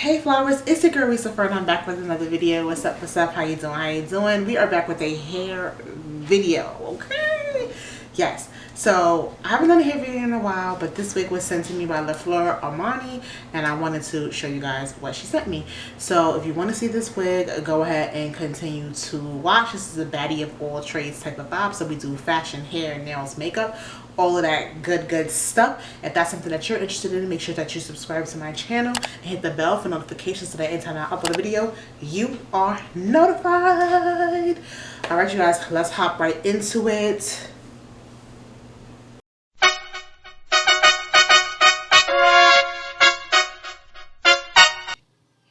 Hey flowers, it's your girl Reese LaFleur and I'm back with another video. What's up, what's up, how you doing, how you doing? We are back with a hair video, okay? Yes, so I haven't done a hair video in a while, but this wig was sent to me by LaFleur Armonie and I wanted to show you guys what she sent me. So if you want to see this wig, go ahead and continue to watch. This is a baddie of all trades type of vibe, so we do fashion, hair, nails, makeup, all of that good stuff. If that's something that you're interested in, make sure that you subscribe to my channel and hit the bell for notifications so that anytime I upload a video, you are notified. All right, you guys, let's hop right into it.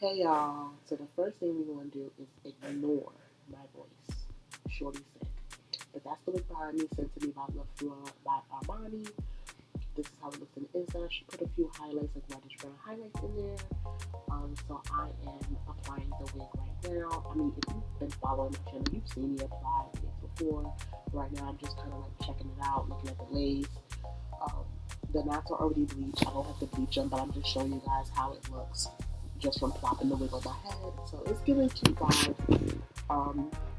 Hey y'all, so the first thing we're going to do is ignore my voice. Shorty sick. But that's the look behind me, sent to me by LaFleur by Armonie. This is how it looks in the inside. She put a few highlights, like reddish brown highlights in there. So I am applying the wig right now. I mean, if you've been following my channel, you've seen me apply wigs before. Right now, I'm just kind of like checking it out, looking at the lace. The knots are already bleached. I don't have to bleach them, but I'm just showing you guys how it looks just from plopping the wig on my head. So it's giving cute vibes.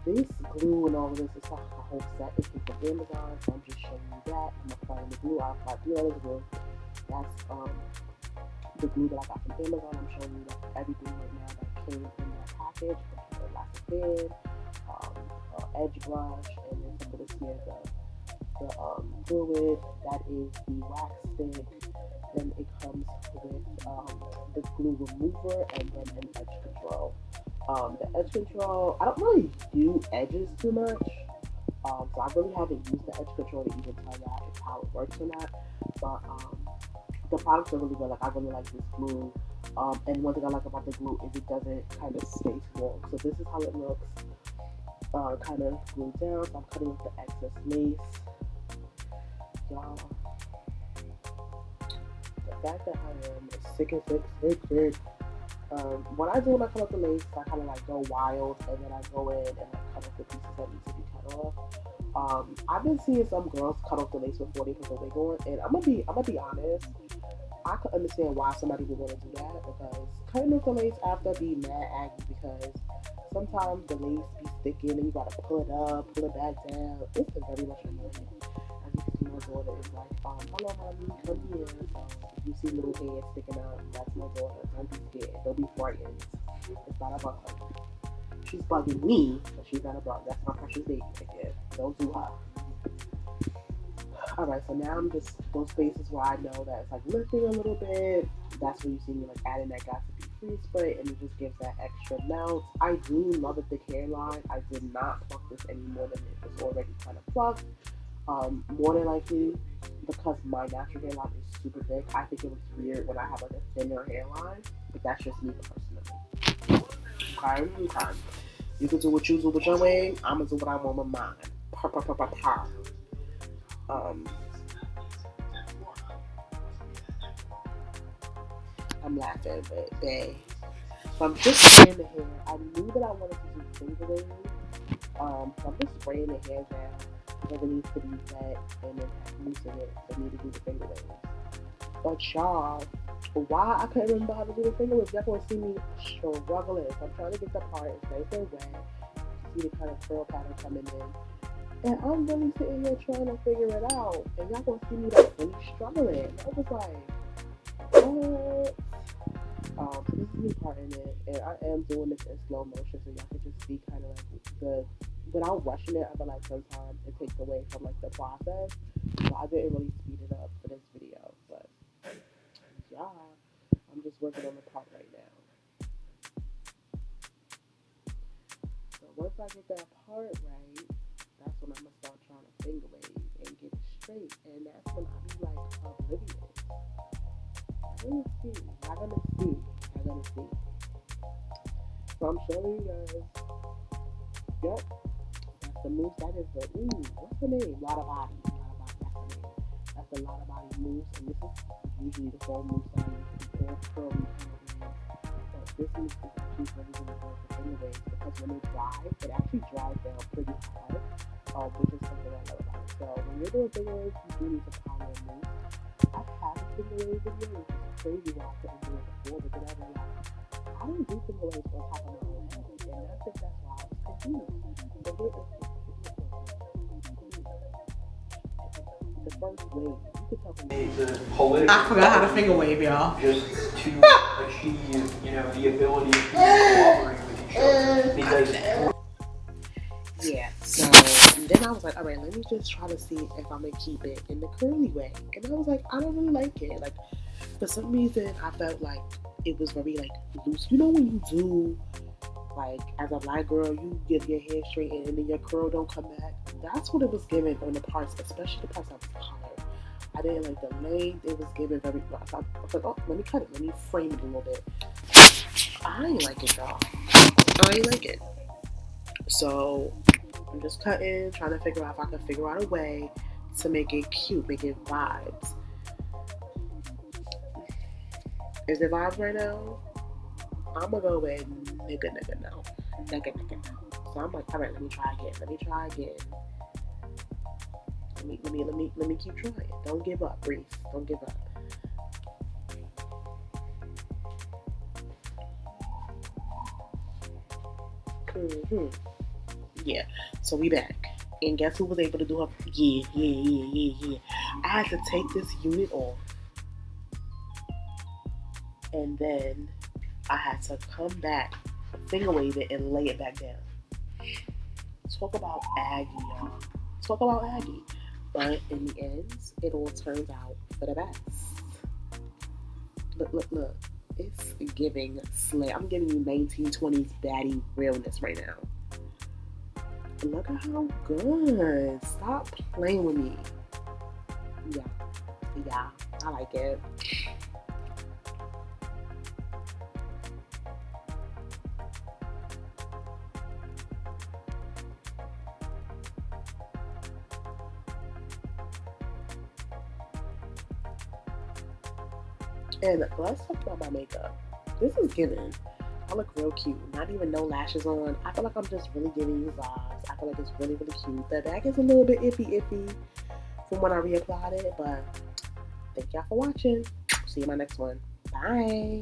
This glue and all of this is like a whole set. It's from Amazon, so I'm just showing you that. I'm applying the glue. I applied 3 layers of glue. That's the glue that I got from Amazon. I'm showing you that everything right now that came in that package. The elastic band, edge brush, and then some of this here, the fluid. That is the wax stick. Then it comes with the glue remover and then an edge control. The edge control, I don't really do edges too much, so I really haven't used the edge control to even tell y'all how it works or not. But the products are really good. Like, I really like this glue. And one thing I like about the glue is it doesn't kind of stay strong. So this is how it looks, kind of glued down. So I'm cutting with the excess lace. Y'all, the fact that I am sick. What I do when I cut off the lace, I kind of like go wild, and then I go in and I cut off the pieces that need to be cut off. I've been seeing some girls cut off the lace before they put the wig on, and I'm gonna be honest. I could understand why somebody would want to do that, because cutting off the lace after be mad aggy, because sometimes the lace be sticking and you gotta pull it up, pull it back down. It's very much annoying. As you can see, my daughter is like, hello honey, come here. So if you see little heads sticking out, that's my daughter. Don't be scared. Don't be frightened. It's not a bug. She's bugging me, but she's not a bug. That's my precious baby again. Don't do her. Alright, so now I'm just, those spaces where I know that it's like lifting a little bit, that's where you see me like adding that Got to Be Free spray, and it just gives that extra melt. I do love a thick hairline. I did not pluck this any more than it was already kind of plucked. More than likely, because my natural hairline is super thick, I think it looks weird when I have like a thinner hairline, but that's just me personally. Okay. You can do what you do with your wig, I'm gonna do what I want with mine. I'm laughing, but babe. So I'm just spraying the hair. I knew that I wanted to do finger waves. So I'm just spraying the hair down because it needs to be wet and then loosen it for me to do the finger waves. But y'all, why I couldn't remember how to do the finger waves? Y'all gonna see me struggling. So I'm trying to get the part as nice and wet. You see the kind of curl pattern coming in. And I'm really sitting here trying to figure it out. And y'all gonna see me like really struggling. I was like, what? So this is me parting it. And I am doing this in slow motion so y'all can just see kind of like without rushing it. I feel like sometimes it takes away from like the process. So I didn't really speed it up for this video. But yeah, I'm just working on the part right now. So once I get that part right, that's when I'm gonna start trying to finger wave and get it straight, and that's when I be like oblivious. Y'all gonna see. So I'm showing you guys. Yep, that's the mousse. That is the what's the name? Lotta Body. That's the name. That's the Lotta Body mousse, and this is usually the whole mousse that I use for curly kind of waves. But this mousse is actually really good for finger waves because when it dries, it actually dries down pretty hard. Which is something I love about it. So when you're doing finger waves, you do need to follow a mousse. I have a finger wave video, which is crazy why I couldn't do it before, but then I realized I don't do finger waves on top of my own head, and I think that's why I was confused. So here is the first wave. You could tell from I forgot how to finger wave, y'all. Just to achieve, you know, the ability to cooperate with each other. Because yeah, so and then I was like, all right, let me just try to see if I'm gonna keep it in the curly way. And I was like, I don't really like it. Like, for some reason, I felt like it was very like loose. You know when you do, like, as a black girl, you get your hair straightened and then your curl don't come back. That's what it was giving on the parts, especially the parts that was colored. I didn't like the length. It was giving very. I was like, oh, let me cut it. Let me frame it a little bit. I ain't like it, y'all. I ain't like it. So I'm just cutting, trying to figure out if I can figure out a way to make it cute, make it vibes. Is it vibes right now? I'm gonna go with nigga no. Nigga no. So I'm like, all right, let me try again. Let me keep trying. Don't give up, Reese. Don't give up. Yeah. So we back. And guess who was able to do her? Yeah. I had to take this unit off. And then I had to come back, finger wave it, and lay it back down. Talk about Aggie, y'all. Talk about Aggie. But in the end, it all turns out for the best. Look. It's giving slay. I'm giving you 1920s baddie realness right now. Look at how good. Stop playing with me. Yeah, I like it. And let's talk about my makeup. This is giving. I look real cute. Not even no lashes on. I feel like I'm just really giving you vibes. I feel like it's really, really cute. The bag is a little bit iffy from when I reapplied it. But thank y'all for watching. See you in my next one. Bye.